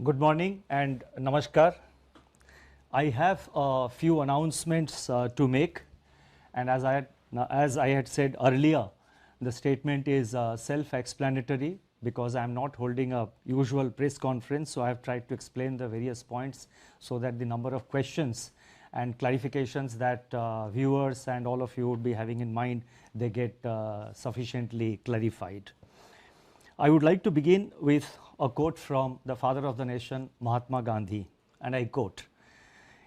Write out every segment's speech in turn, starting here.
Good morning and namaskar. I have a few announcements to make, and as I had said earlier, the statement is self-explanatory because I am not holding a usual press conference, so I have tried to explain the various points so that the number of questions and clarifications that viewers and all of you would be having in mind, they get sufficiently clarified. I would like to begin with a quote from the father of the nation, Mahatma Gandhi, and I quote,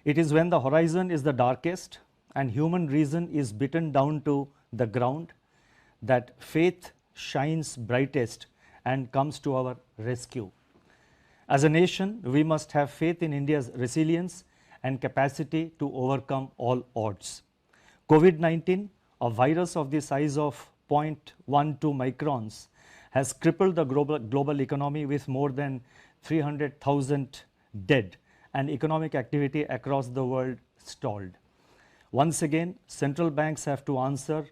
"It is when the horizon is the darkest and human reason is beaten down to the ground that faith shines brightest and comes to our rescue. As a nation, we must have faith in India's resilience and capacity to overcome all odds. COVID-19, a virus of the size of 0.12 microns, has crippled the global economy with more than 300,000 dead and economic activity across the world stalled. Once again, central banks have to answer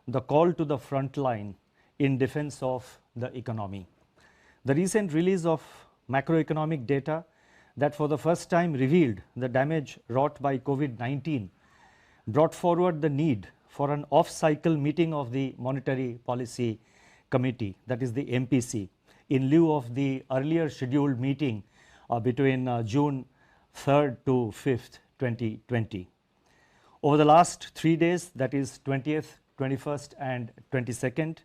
the call to the front line in defense of the economy. The recent release of macroeconomic data that for the first time revealed the damage wrought by COVID-19 brought forward the need for an off-cycle meeting of the Monetary Policy Committee, that is the MPC, in lieu of the earlier scheduled meeting between June 3rd to 5th, 2020. Over the last 3 days, that is 20th, 21st and 22nd,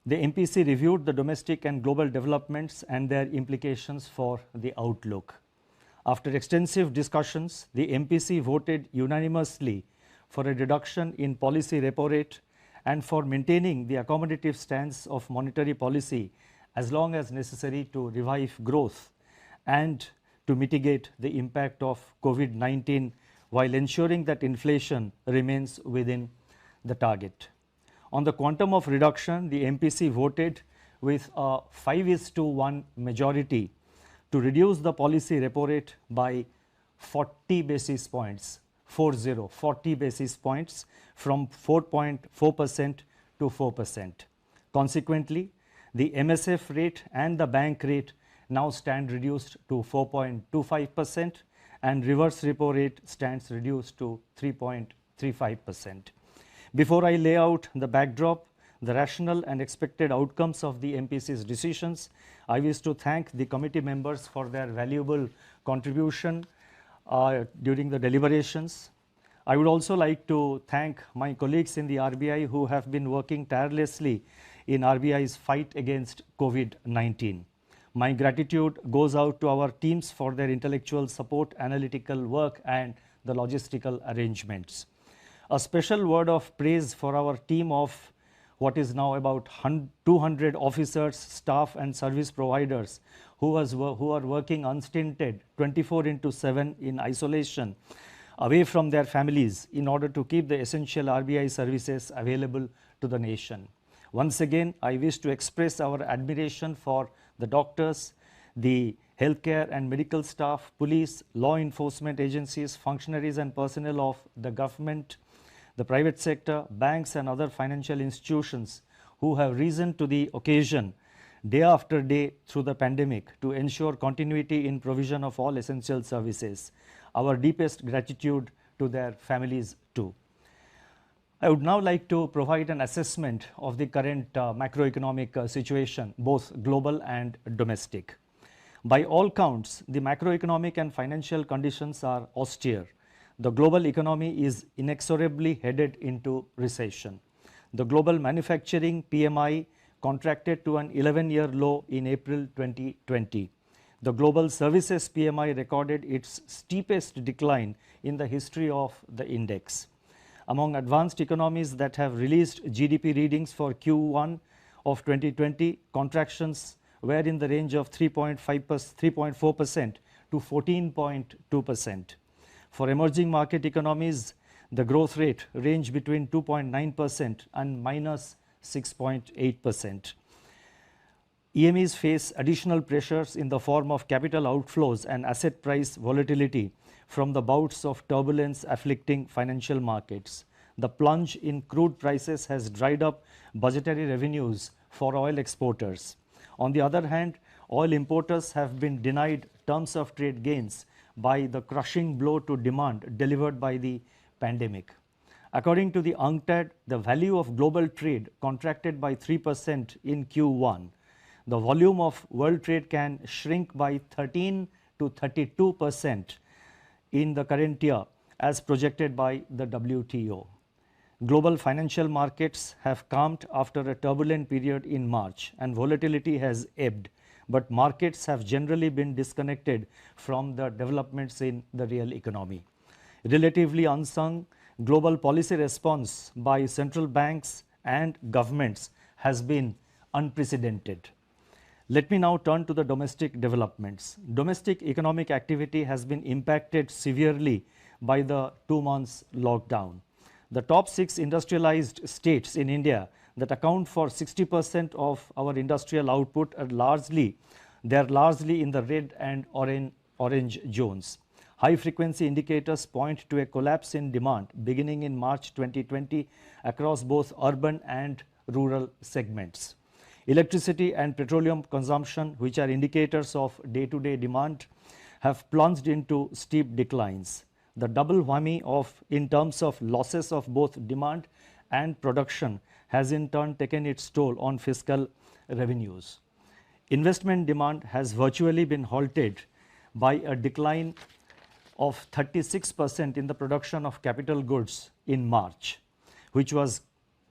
the MPC reviewed the domestic and global developments and their implications for the outlook. After extensive discussions, the MPC voted unanimously for a reduction in policy repo rate and for maintaining the accommodative stance of monetary policy as long as necessary to revive growth and to mitigate the impact of COVID-19 while ensuring that inflation remains within the target. On the quantum of reduction, the MPC voted with a 5:1 majority to reduce the policy repo rate by 40 basis points, 40 basis points from 4.4% to 4%. Consequently, the MSF rate and the bank rate now stand reduced to 4.25% and reverse repo rate stands reduced to 3.35%. Before I lay out the backdrop, the rational and expected outcomes of the MPC's decisions, I wish to thank the committee members for their valuable contribution during the deliberations. I would also like to thank my colleagues in the RBI who have been working tirelessly in RBI's fight against COVID-19. My gratitude goes out to our teams for their intellectual support, analytical work and the logistical arrangements. A special word of praise for our team of what is now about 200 officers, staff and service providers who are working unstinted 24/7 in isolation away from their families in order to keep the essential RBI services available to the nation. Once again, I wish to express our admiration for the doctors, the healthcare and medical staff, police, law enforcement agencies, functionaries and personnel of the government, the private sector, banks and other financial institutions who have risen to the occasion day after day through the pandemic to ensure continuity in provision of all essential services. Our deepest gratitude to their families too. I would now like to provide an assessment of the current macroeconomic situation, both global and domestic. By all counts, the macroeconomic and financial conditions are austere. The global economy is inexorably headed into recession. The global manufacturing PMI contracted to an 11-year low in April 2020. The global services PMI recorded its steepest decline in the history of the index. Among advanced economies that have released GDP readings for Q1 of 2020, contractions were in the range of 3.4% to 14.2%. For emerging market economies, the growth rate ranged between 2.9% and minus 6.8%. EMEs face additional pressures in the form of capital outflows and asset price volatility from the bouts of turbulence afflicting financial markets. The plunge in crude prices has dried up budgetary revenues for oil exporters. On the other hand, oil importers have been denied terms of trade gains by the crushing blow to demand delivered by the pandemic. According to the UNCTAD, the value of global trade contracted by 3% in Q1. The volume of world trade can shrink by 13 to 32% in the current year as projected by the WTO. Global financial markets have calmed after a turbulent period in March and volatility has ebbed, but markets have generally been disconnected from the developments in the real economy. Relatively unsung, global policy response by central banks and governments has been unprecedented. Let me now turn to the domestic developments. Domestic economic activity has been impacted severely by the 2 months lockdown. The top 6 industrialized states in India that account for 60% of our industrial output are largely in the red and orange zones. High frequency indicators point to a collapse in demand beginning in March 2020 across both urban and rural segments. Electricity and petroleum consumption, which are indicators of day-to-day demand, have plunged into steep declines. The double whammy in terms of losses of both demand and production has in turn taken its toll on fiscal revenues. Investment demand has virtually been halted by a decline of 36% in the production of capital goods in March, which was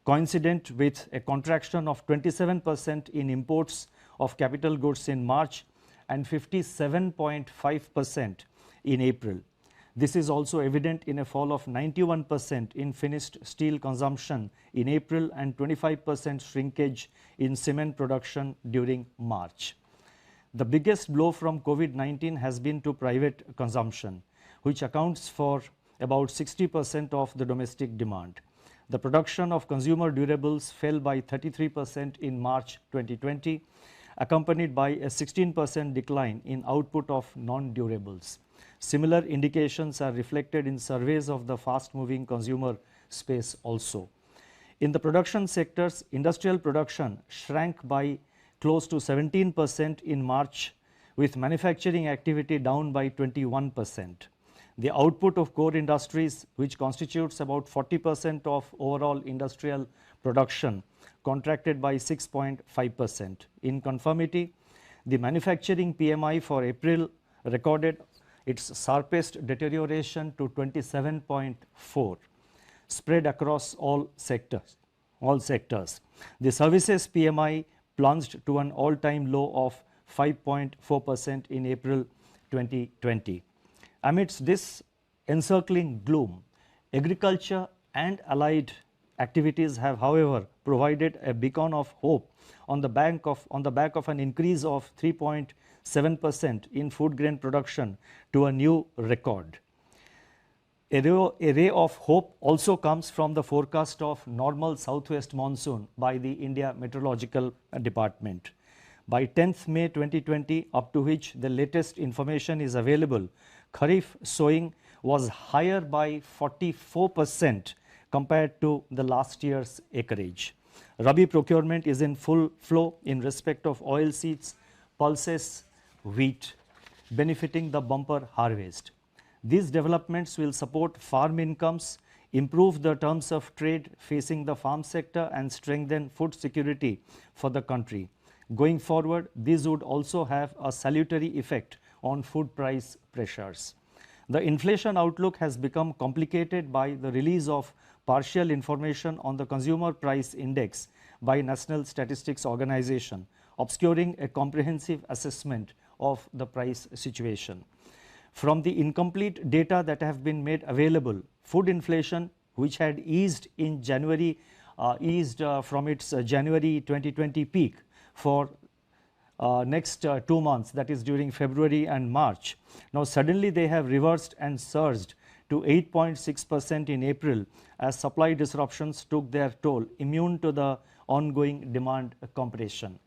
coincident with a contraction of 27% in imports of capital goods in March and 57.5% in April. This is also evident in a fall of 91% in finished steel consumption in April and 25% shrinkage in cement production during March. The biggest blow from COVID-19 has been to private consumption, which accounts for about 60% of the domestic demand. The production of consumer durables fell by 33% in March 2020, accompanied by a 16% decline in output of non-durables. Similar indications are reflected in surveys of the fast-moving consumer space also. In the production sectors, industrial production shrank by close to 17% in March, with manufacturing activity down by 21%. The output of core industries, which constitutes about 40% of overall industrial production, contracted by 6.5%. In conformity, the manufacturing PMI for April recorded its sharpest deterioration to 27.4, spread across all sectors. The services PMI plunged to an all-time low of 5.4% in April 2020. Amidst this encircling gloom, agriculture and allied activities have, however, provided a beacon of hope on the back of an increase of 3.7% in food grain production to a new record. A ray of hope also comes from the forecast of normal southwest monsoon by the India Meteorological Department. By 10th May 2020, up to which the latest information is available, Kharif sowing was higher by 44% compared to the last year's acreage. Rabi procurement is in full flow in respect of oilseeds, pulses, wheat, benefiting the bumper harvest. These developments will support farm incomes, improve the terms of trade facing the farm sector and strengthen food security for the country. Going forward, these would also have a salutary effect on food price pressures. The inflation outlook has become complicated by the release of partial information on the Consumer Price Index by National Statistics Organization, obscuring a comprehensive assessment of the price situation. From the incomplete data that have been made available, food inflation, which had eased in January, from its January 2020 peak for next 2 months, that is during February and March. Now suddenly they have reversed and surged to 8.6% in April as supply disruptions took their toll, immune to the ongoing demand compression.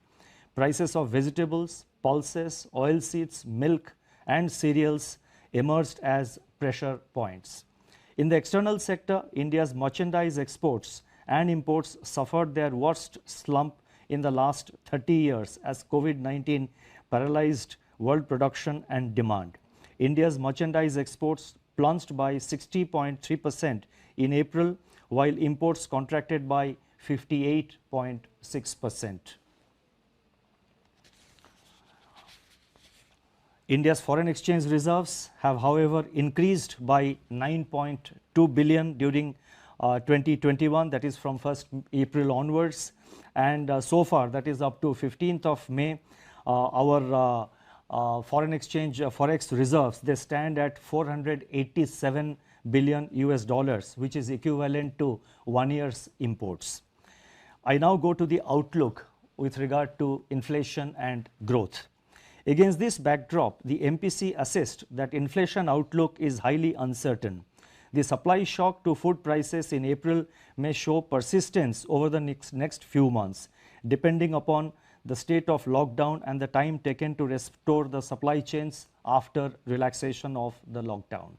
Prices of vegetables, pulses, oilseeds, milk and cereals emerged as pressure points. In the external sector, India's merchandise exports and imports suffered their worst slump in the last 30 years as COVID-19 paralyzed world production and demand. India's merchandise exports plunged by 60.3% in April, while imports contracted by 58.6%. India's foreign exchange reserves have, however, increased by 9.2 billion during 2021, that is from 1st April onwards, and so far, that is up to 15th of May, our foreign exchange forex reserves, they stand at 487 billion US dollars, which is equivalent to 1 year's imports. I now go to the outlook with regard to inflation and growth. Against this backdrop, the MPC assessed that inflation outlook is highly uncertain. The supply shock to food prices in April may show persistence over the next few months, depending upon the state of lockdown and the time taken to restore the supply chains after relaxation of the lockdown.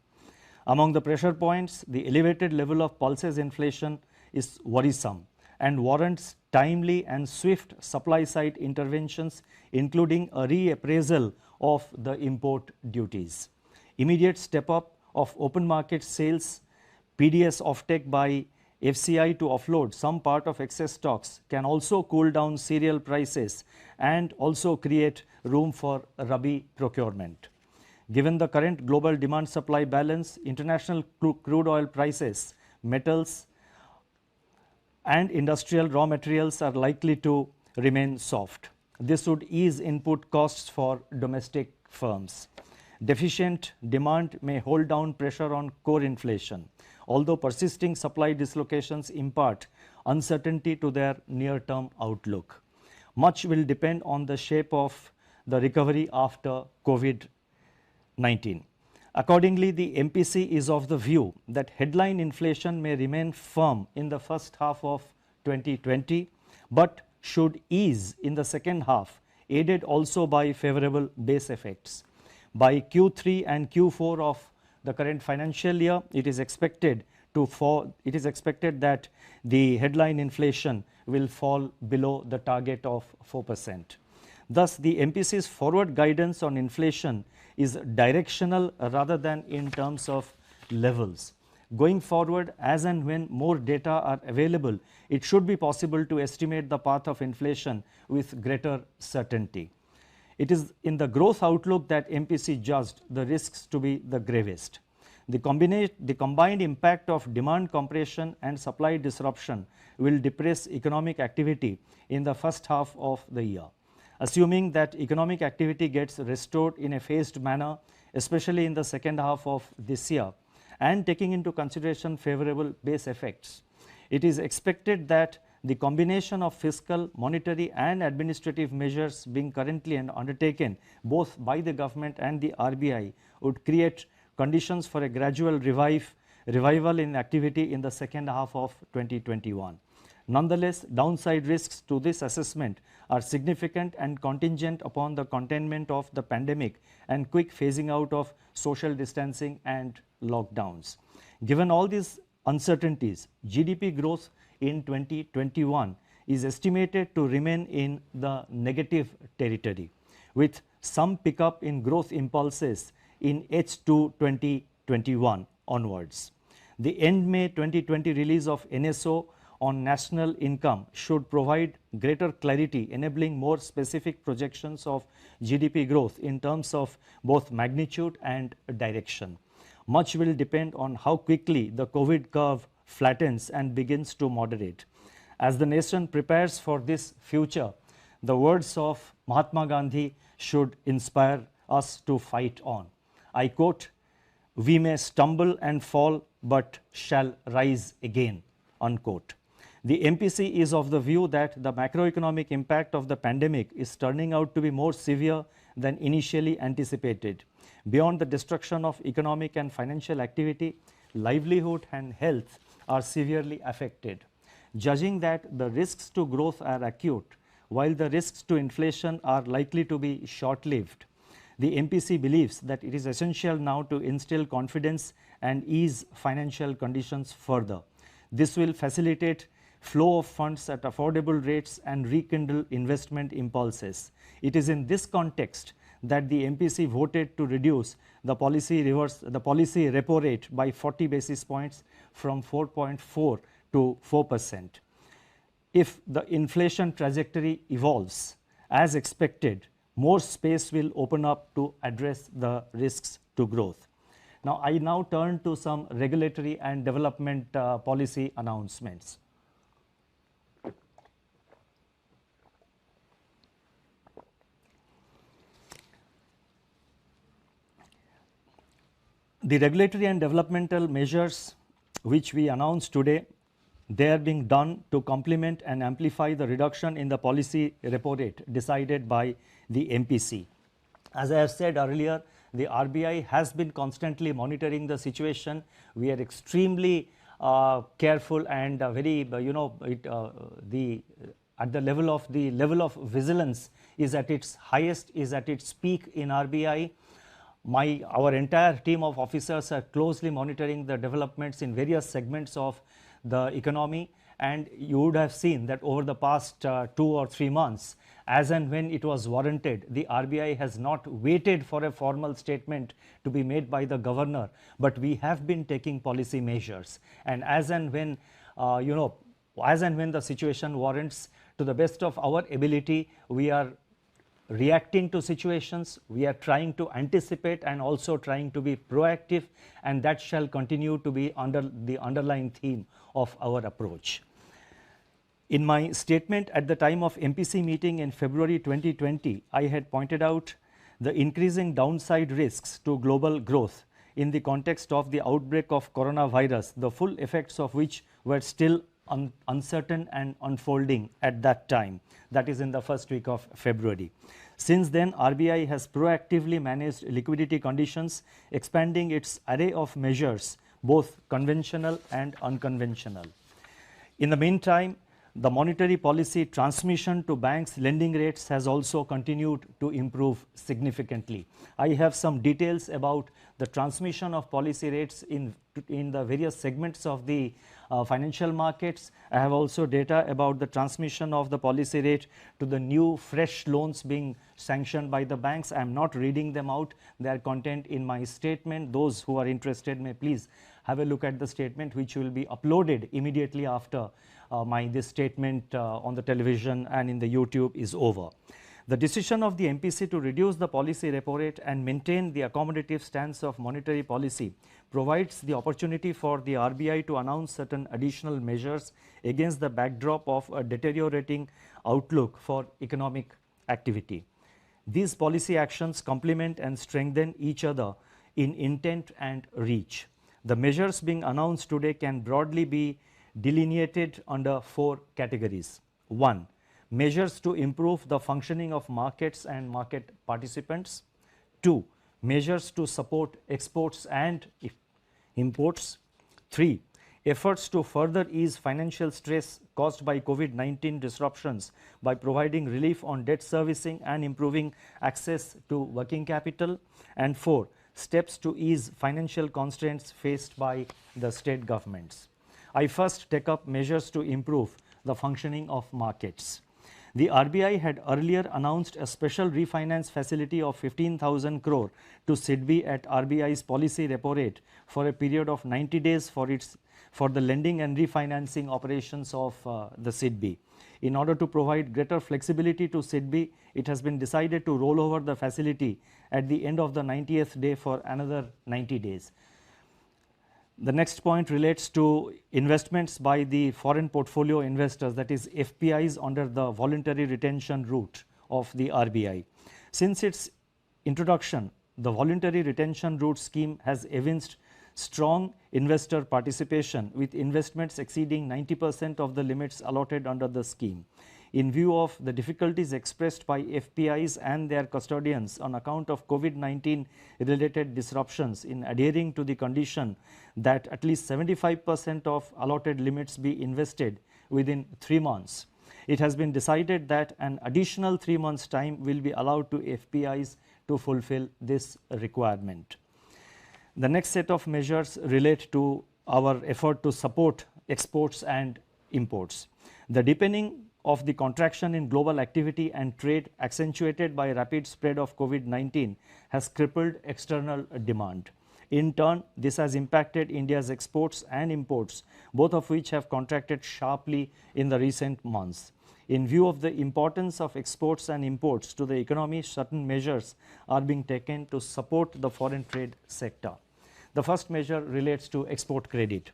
Among the pressure points, the elevated level of pulses inflation is worrisome and warrants timely and swift supply-side interventions, including a reappraisal of the import duties. Immediate step-up of open market sales, PDS offtake by FCI to offload some part of excess stocks can also cool down cereal prices and also create room for Rabi procurement. Given the current global demand-supply balance, international crude oil prices, metals, and industrial raw materials are likely to remain soft. This would ease input costs for domestic firms. Deficient demand may hold down pressure on core inflation, although persisting supply dislocations impart uncertainty to their near-term outlook. Much will depend on the shape of the recovery after COVID-19. Accordingly, the MPC is of the view that headline inflation may remain firm in the first half of 2020, but should ease in the second half, aided also by favorable base effects. By Q3 and Q4 of the current financial year, it is expected that the headline inflation will fall below the target of 4%. Thus, the MPC's forward guidance on inflation is directional rather than in terms of levels. Going forward, as and when more data are available, it should be possible to estimate the path of inflation with greater certainty. It is in the growth outlook that MPC judged the risks to be the gravest. The combined impact of demand compression and supply disruption will depress economic activity in the first half of the year. Assuming that economic activity gets restored in a phased manner, especially in the second half of this year, and taking into consideration favorable base effects, it is expected that the combination of fiscal, monetary and administrative measures being currently undertaken both by the government and the RBI would create conditions for a gradual revival in activity in the second half of 2021. Nonetheless, downside risks to this assessment are significant and contingent upon the containment of the pandemic and quick phasing out of social distancing and lockdowns. Given all these uncertainties, GDP growth in 2021 is estimated to remain in the negative territory, with some pickup in growth impulses in H2 2021 onwards. The end May 2020 release of NSO on national income should provide greater clarity, enabling more specific projections of GDP growth in terms of both magnitude and direction. Much will depend on how quickly the COVID curve flattens and begins to moderate. As the nation prepares for this future, the words of Mahatma Gandhi should inspire us to fight on. I quote, "We may stumble and fall, but shall rise again," unquote. The MPC is of the view that the macroeconomic impact of the pandemic is turning out to be more severe than initially anticipated. Beyond the destruction of economic and financial activity, livelihood and health are severely affected. Judging that the risks to growth are acute, while the risks to inflation are likely to be short-lived, the MPC believes that it is essential now to instill confidence and ease financial conditions further. This will facilitate flow of funds at affordable rates, and rekindle investment impulses. It is in this context that the MPC voted to reduce the policy repo rate by 40 basis points from 4.4 to 4%. If the inflation trajectory evolves as expected, more space will open up to address the risks to growth. Now, I turn to some regulatory and development policy announcements. The regulatory and developmental measures which we announced today, they are being done to complement and amplify the reduction in the policy repo rate decided by the MPC. As I have said earlier, the RBI has been constantly monitoring the situation. We are extremely careful and very, at the level of vigilance is at its highest, is at its peak in RBI. Our entire team of officers are closely monitoring the developments in various segments of the economy, and you would have seen that over the past 2 or 3 months, as and when it was warranted, the RBI has not waited for a formal statement to be made by the governor, but we have been taking policy measures, and as and when the situation warrants, to the best of our ability, we are reacting to situations, we are trying to anticipate and also trying to be proactive, and that shall continue to be under the underlying theme of our approach. In my statement at the time of MPC meeting in February 2020, I had pointed out the increasing downside risks to global growth in the context of the outbreak of coronavirus, the full effects of which were still uncertain and unfolding at that time, that is in the first week of February. Since then, RBI has proactively managed liquidity conditions, expanding its array of measures, both conventional and unconventional. In the meantime, the monetary policy transmission to banks' lending rates has also continued to improve significantly. I have some details about the transmission of policy rates in the various segments of the financial markets. I have also data about the transmission of the policy rate to the new fresh loans being sanctioned by the banks. I am not reading them out. They are contained in my statement. Those who are interested may please have a look at the statement, which will be uploaded immediately after this statement on the television and in the YouTube is over. The decision of the MPC to reduce the policy repo rate and maintain the accommodative stance of monetary policy provides the opportunity for the RBI to announce certain additional measures against the backdrop of a deteriorating outlook for economic activity. These policy actions complement and strengthen each other in intent and reach. The measures being announced today can broadly be delineated under 4 categories. 1. Measures to improve the functioning of markets and market participants. 2. Measures to support exports and imports. 3. Efforts to further ease financial stress caused by COVID-19 disruptions by providing relief on debt servicing and improving access to working capital. And 4. Steps to ease financial constraints faced by the state governments. I first take up measures to improve the functioning of markets. The RBI had earlier announced a special refinance facility of 15,000 crore to SIDBI at RBI's policy repo rate for a period of 90 days for the lending and refinancing operations of the SIDBI. In order to provide greater flexibility to SIDBI, it has been decided to roll over the facility at the end of the 90th day for another 90 days. The next point relates to investments by the foreign portfolio investors, that is FPIs, under the voluntary retention route of the RBI. Since its introduction, the voluntary retention route scheme has evinced strong investor participation, with investments exceeding 90% of the limits allotted under the scheme. In view of the difficulties expressed by FPIs and their custodians on account of COVID-19 related disruptions in adhering to the condition that at least 75% of allotted limits be invested within 3 months, it has been decided that an additional 3 months' time will be allowed to FPIs to fulfill this requirement. The next set of measures relate to our effort to support exports and imports. The deepening of the contraction in global activity and trade accentuated by rapid spread of COVID-19 has crippled external demand. In turn, this has impacted India's exports and imports, both of which have contracted sharply in the recent months. In view of the importance of exports and imports to the economy, certain measures are being taken to support the foreign trade sector. The first measure relates to export credit.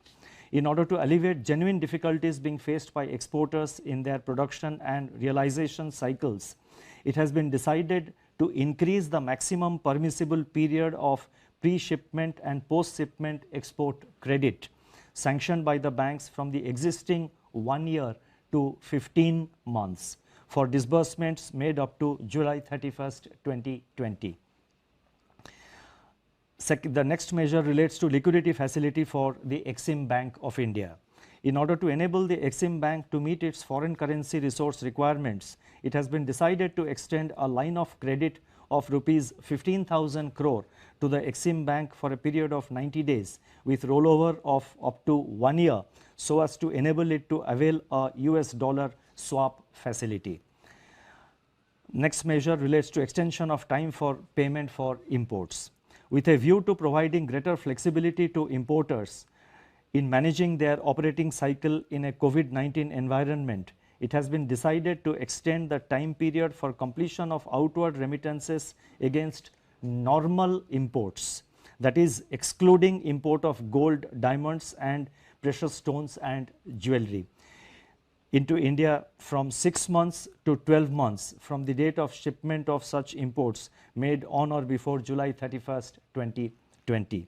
In order to alleviate genuine difficulties being faced by exporters in their production and realization cycles, it has been decided to increase the maximum permissible period of pre-shipment and post-shipment export credit sanctioned by the banks from the existing 1 year to 15 months for disbursements made up to July 31st, 2020. The next measure relates to liquidity facility for the Exim Bank of India. In order to enable the Exim Bank to meet its foreign currency resource requirements, it has been decided to extend a line of credit of rupees 15,000 crore to the Exim Bank for a period of 90 days with rollover of up to 1 year so as to enable it to avail a US dollar swap facility. Next measure relates to extension of time for payment for imports. With a view to providing greater flexibility to importers in managing their operating cycle in a COVID-19 environment, it has been decided to extend the time period for completion of outward remittances against normal imports, that is excluding import of gold, diamonds and precious stones and jewelry into India from 6 months to 12 months from the date of shipment of such imports made on or before July 31st, 2020.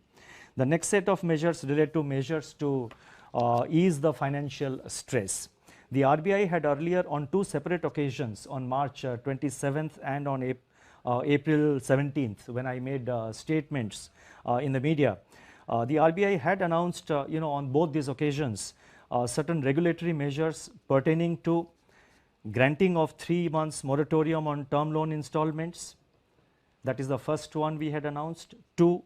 The next set of measures relate to measures to ease the financial stress. The RBI had earlier on 2 separate occasions on March 27th and on April 17th when I made statements in the media. The RBI had announced on both these occasions certain regulatory measures pertaining to granting of 3 months moratorium on term loan installments. That is the first one we had announced. 2,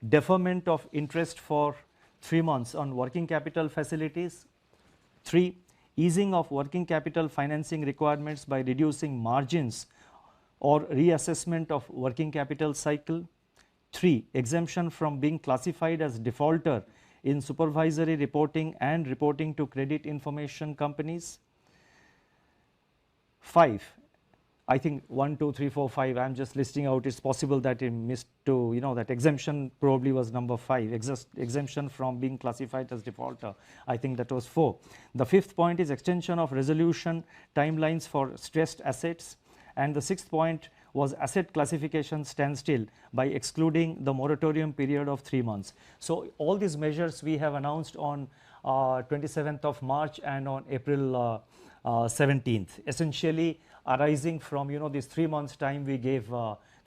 deferment of interest for 3 months on working capital facilities. 3, easing of working capital financing requirements by reducing margins or reassessment of working capital cycle. 3, exemption from being classified as defaulter in supervisory reporting and reporting to credit information companies. 5, I think 1, 2, 3, 4, 5, I am just listing out. It's possible that it missed to, that exemption probably was number 5, exemption from being classified as defaulter. I think that was 4. The 5th point is extension of resolution timelines for stressed assets. And the 6th point was asset classification standstill by excluding the moratorium period of 3 months. So all these measures we have announced on 27th of March and on April 17th, essentially arising from this 3 months time we gave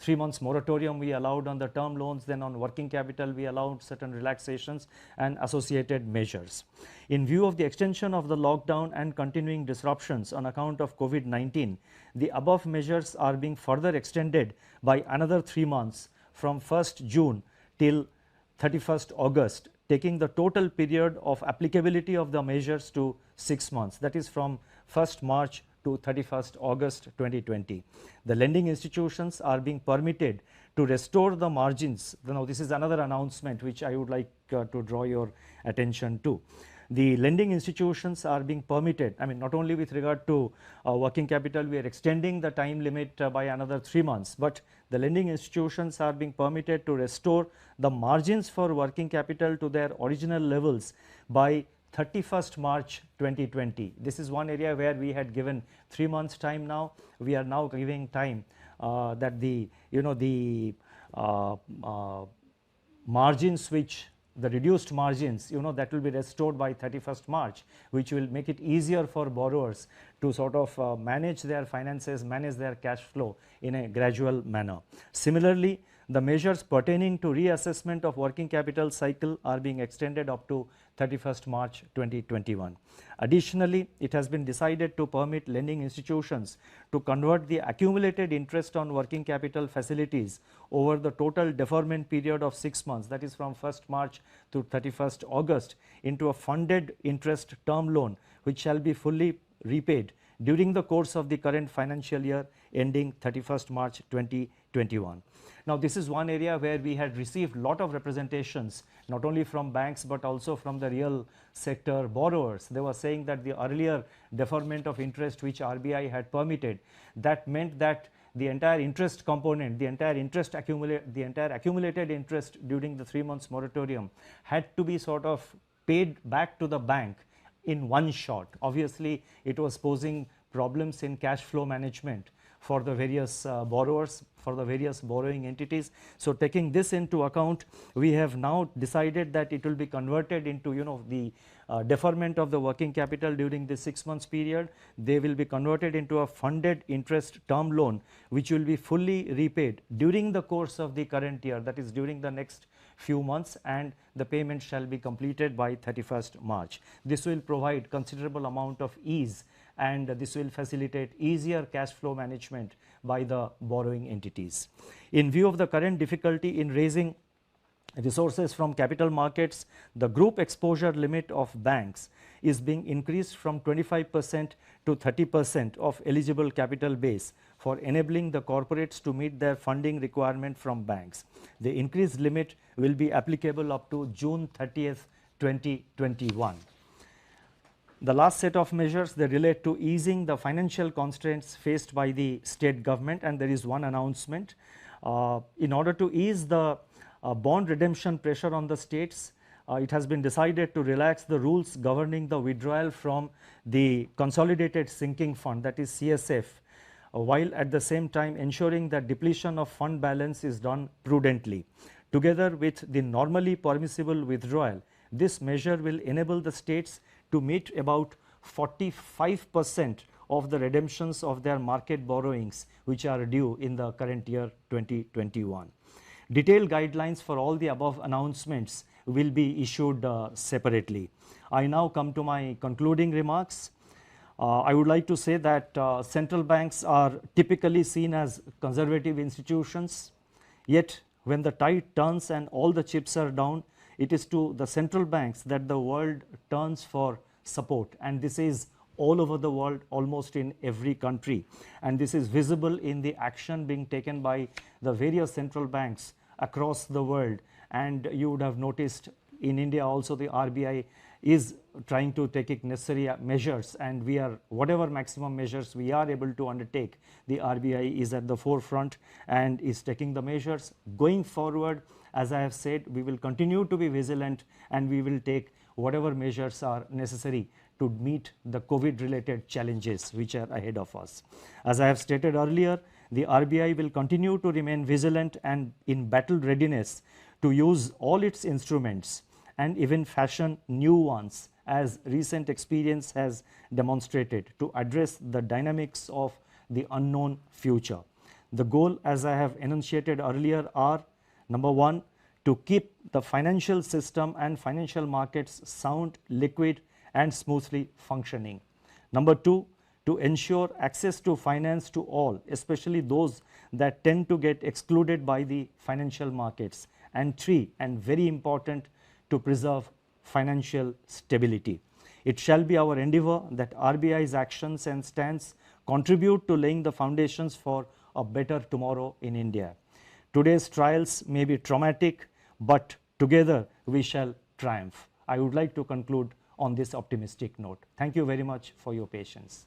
3 months moratorium we allowed on the term loans, then on working capital we allowed certain relaxations and associated measures. In view of the extension of the lockdown and continuing disruptions on account of COVID-19, the above measures are being further extended by another 3 months from 1st June till 31st August, taking the total period of applicability of the measures to 6 months, that is from 1st March to 31st August 2020. The lending institutions are being permitted to restore the margins. Now, this is another announcement which I would like to draw your attention to. The lending institutions are being permitted, not only with regard to working capital, we are extending the time limit by another 3 months, but the lending institutions are being permitted to restore the margins for working capital to their original levels by 31st March 2020. This is one area where we had given 3 months time. Now we are now giving time that the margins which the reduced margins that will be restored by 31st March, which will make it easier for borrowers to sort of manage their finances, manage their cash flow in a gradual manner. Similarly, the measures pertaining to reassessment of working capital cycle are being extended up to 31st March 2021. Additionally, it has been decided to permit lending institutions to convert the accumulated interest on working capital facilities over the total deferment period of 6 months, that is from 1st March to 31st August, into a funded interest term loan which shall be fully repaid during the course of the current financial year ending 31st March 2021. Now, this is one area where we had received lot of representations, not only from banks but also from the real sector borrowers. They were saying that the earlier deferment of interest which RBI had permitted, that meant that the entire interest component, the entire accumulated interest during the 3 months moratorium had to be sort of paid back to the bank in one shot. Obviously, it was posing problems in cash flow management for the various borrowers, for the various borrowing entities. So, taking this into account, we have now decided that it will be converted into the deferment of the working capital during the 6 months period. They will be converted into a funded interest term loan which will be fully repaid during the course of the current year, that is during the next few months, and the payment shall be completed by 31st March. This will provide considerable amount of ease, and this will facilitate easier cash flow management by the borrowing entities. In view of the current difficulty in raising resources from capital markets, the group exposure limit of banks is being increased from 25% to 30% of eligible capital base for enabling the corporates to meet their funding requirement from banks. The increased limit will be applicable up to June 30th, 2021. The last set of measures, they relate to easing the financial constraints faced by the state government, and there is one announcement. In order to ease the bond redemption pressure on the states, it has been decided to relax the rules governing the withdrawal from the Consolidated Sinking Fund, that is CSF, while at the same time ensuring that depletion of fund balance is done prudently. Together with the normally permissible withdrawal, this measure will enable the states to meet about 45% of the redemptions of their market borrowings which are due in the current year 2021. Detailed guidelines for all the above announcements will be issued separately. I now come to my concluding remarks. I would like to say that central banks are typically seen as conservative institutions, yet when the tide turns and all the chips are down, it is to the central banks that the world turns for support, and this is all over the world, almost in every country, and this is visible in the action being taken by the various central banks across the world. And you would have noticed in India also the RBI is trying to take necessary measures, and we are, whatever maximum measures we are able to undertake, the RBI is at the forefront and is taking the measures. Going forward, as I have said, we will continue to be vigilant, and we will take whatever measures are necessary to meet the COVID related challenges which are ahead of us. As I have stated earlier, the RBI will continue to remain vigilant and in battle readiness to use all its instruments and even fashion new ones, as recent experience has demonstrated, to address the dynamics of the unknown future. The goal, as I have enunciated earlier, are: number one, to keep the financial system and financial markets sound, liquid and smoothly functioning. Number two, to ensure access to finance to all, especially those that tend to get excluded by the financial markets. And three, and very important, to preserve financial stability. It shall be our endeavor that RBI's actions and stance contribute to laying the foundations for a better tomorrow in India. Today's trials may be traumatic, but together we shall triumph. I would like to conclude on this optimistic note. Thank you very much for your patience.